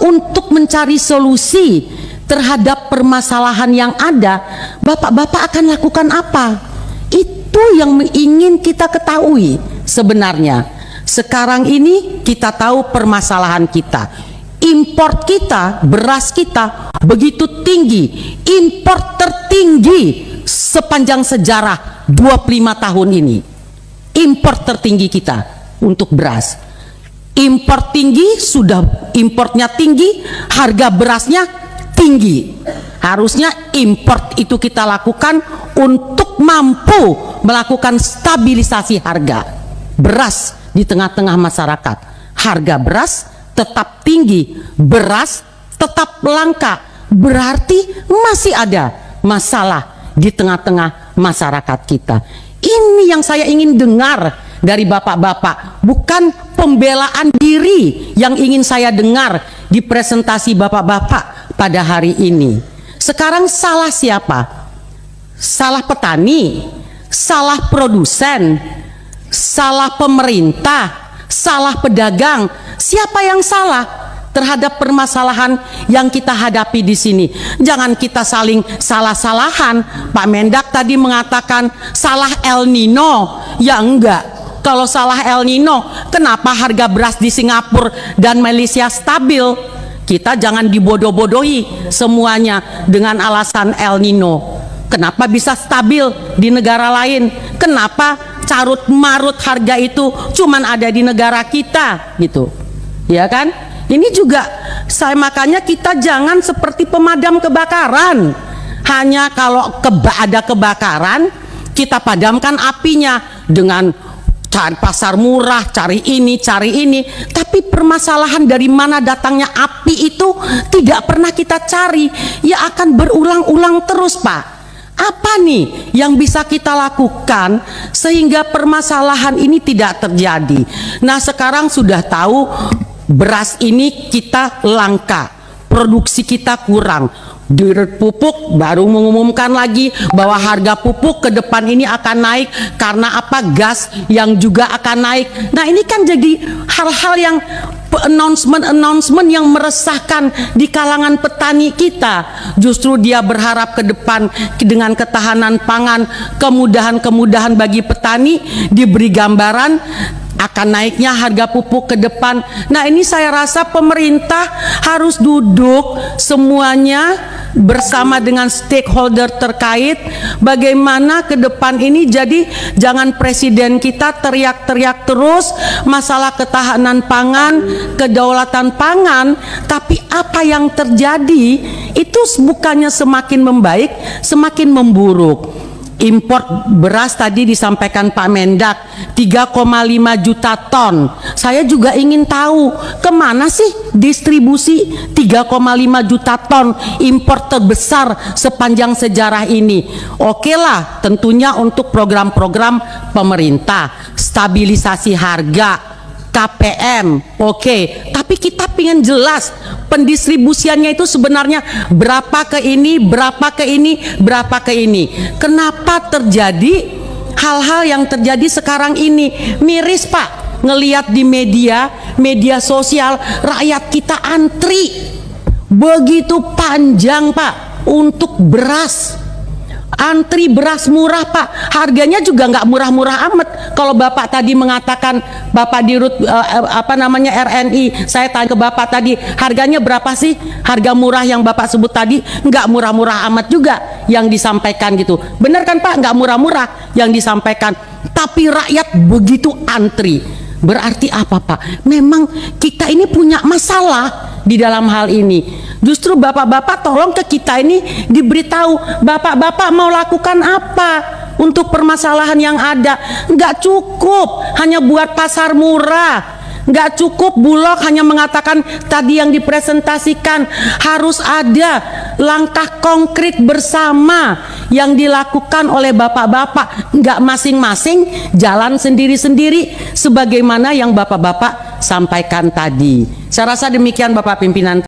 untuk mencari solusi terhadap permasalahan yang ada, bapak-bapak akan lakukan apa? Itu yang ingin kita ketahui sebenarnya. Sekarang ini kita tahu permasalahan kita. Import kita, beras kita begitu tinggi, import tertinggi sepanjang sejarah 25 tahun ini. Import tertinggi kita untuk beras. Import tinggi, sudah importnya tinggi, harga berasnya tinggi. Harusnya import itu kita lakukan untuk mampu melakukan stabilisasi harga beras di tengah-tengah masyarakat. Harga beras tetap tinggi, beras tetap langka, berarti masih ada masalah di tengah-tengah masyarakat kita. Ini yang saya ingin dengar dari bapak-bapak, bukan pembelaan diri yang ingin saya dengar di presentasi bapak-bapak pada hari ini. Sekarang salah siapa? Salah petani, salah produsen, salah pemerintah, salah pedagang. Siapa yang salah terhadap permasalahan yang kita hadapi di sini? Jangan kita saling salah-salahan. Pak Mendak tadi mengatakan salah El Nino. Ya enggak. Kalau salah El Nino, kenapa harga beras di Singapura dan Malaysia stabil? Kita jangan dibodoh-bodohi semuanya dengan alasan El Nino. Kenapa bisa stabil di negara lain? Kenapa carut marut harga itu cuman ada di negara kita gitu? Ya kan? Ini juga makanya kita jangan seperti pemadam kebakaran. Hanya kalau ada kebakaran, kita padamkan apinya dengan cari pasar murah, cari ini, cari ini. Tapi permasalahan dari mana datangnya api itu tidak pernah kita cari. Ya akan berulang-ulang terus, Pak. Apa nih yang bisa kita lakukan sehingga permasalahan ini tidak terjadi? Nah, sekarang sudah tahu beras ini kita langka, produksi kita kurang. Dirut Pupuk baru mengumumkan lagi bahwa harga pupuk ke depan ini akan naik karena apa? Gas yang juga akan naik. Nah, ini kan jadi hal-hal yang announcement yang meresahkan di kalangan petani kita. Justru dia berharap ke depan dengan ketahanan pangan, kemudahan-kemudahan bagi petani, diberi gambaran akan naiknya harga pupuk ke depan. Nah, ini saya rasa pemerintah harus duduk semuanya bersama dengan stakeholder terkait bagaimana ke depan ini. Jadi jangan presiden kita teriak-teriak terus masalah ketahanan pangan, kedaulatan pangan, tapi apa yang terjadi itu bukannya semakin membaik, semakin memburuk. Import beras tadi disampaikan Pak Mendak 3,5 juta ton. Saya juga ingin tahu kemana sih distribusi 3,5 juta ton import terbesar sepanjang sejarah ini. Oke lah, tentunya untuk program-program pemerintah, stabilisasi harga, KPM, oke. Tapi kita pengen jelas pendistribusiannya itu sebenarnya berapa ke ini, berapa ke ini, berapa ke ini. Kenapa terjadi hal-hal yang terjadi sekarang ini? Miris, Pak, ngelihat di media sosial rakyat kita antri begitu panjang, Pak, untuk beras. Antri beras murah, Pak, harganya juga nggak murah-murah amat. Kalau Bapak tadi mengatakan, Bapak Dirut RNI, saya tanya ke Bapak tadi, harganya berapa sih harga murah yang Bapak sebut tadi? Nggak murah-murah amat juga yang disampaikan gitu. Bener kan, Pak? Nggak murah-murah yang disampaikan, tapi rakyat begitu antri. Berarti apa, Pak? Memang kita ini punya masalah di dalam hal ini. Justru bapak-bapak tolong ke kita ini diberitahu, bapak-bapak mau lakukan apa untuk permasalahan yang ada. Nggak cukup hanya buat pasar murah, nggak cukup Bulog hanya mengatakan tadi yang dipresentasikan. Harus ada langkah konkret bersama yang dilakukan oleh bapak-bapak, nggak masing-masing jalan sendiri-sendiri sebagaimana yang bapak-bapak sampaikan tadi. Saya rasa demikian, Bapak Pimpinan.